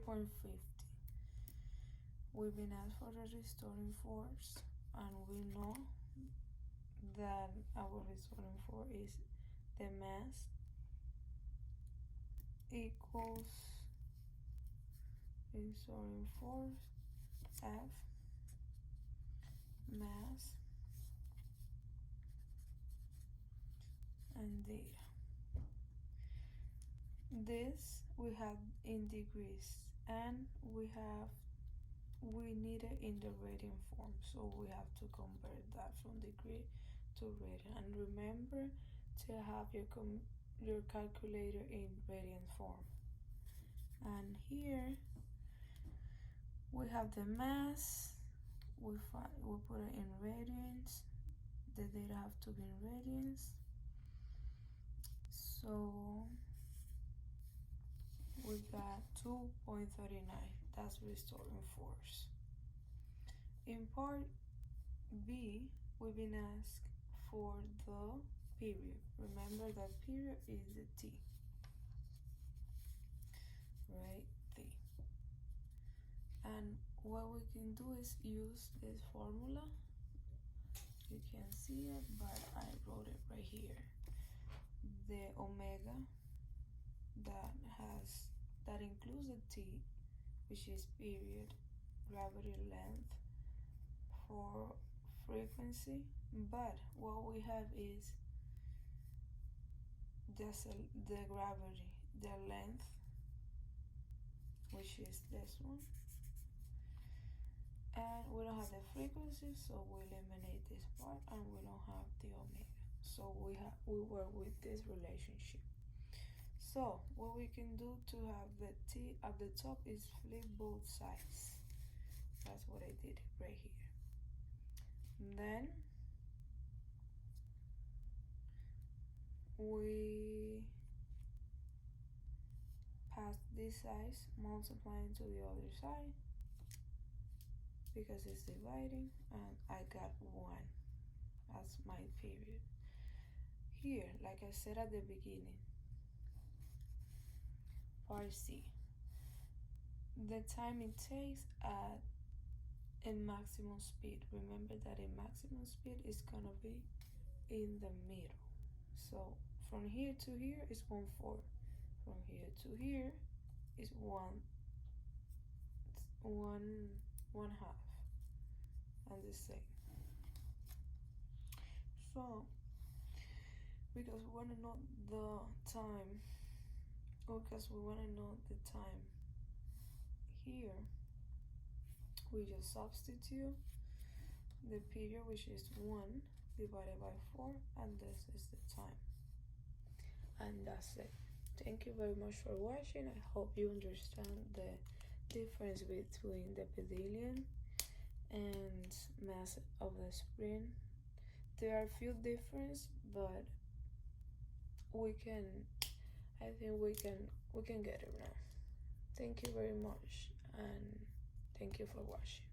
0.50. We've been asked for the restoring force, and we know that our restoring force is the mass equals restoring force F mass and data. This we have in degrees, and we need it in the radian form, so we have to convert that from degree to radian. And remember to have your calculator in radian form. And here we have the mass. We put it in radians. The data have to be in radians. So we got 2.39. That's restoring force. In part B, we've been asked for the period. Remember that period is the T, right? T. And what we can do is use this formula. You can't see it, but I wrote it right here. The omega that includes the T, which is period, gravity, length, for frequency, but what we have is the gravity, the length, which is this one, and we don't have the frequency, so we eliminate this part, and we don't have the omega, so we work with this relationship. So what we can do to have the T at the top is flip both sides. That's what I did right here. And then we pass this side, multiplying to the other side because it's dividing, and I got 1. That's my period. Here, like I said at the beginning, part C, the time it takes at a maximum speed. Remember that a maximum speed is gonna be in the middle. So from here to here is 1/4. From here to here is one half, and the same. So because we want to know the time, here, we just substitute the period, which is 1 divided by 4, and this is the time. And that's it. Thank you very much for watching. I hope you understand the difference between the pendulum and mass of the spring. There are a few differences, but I think we can get it now. Thank you very much, and thank you for watching.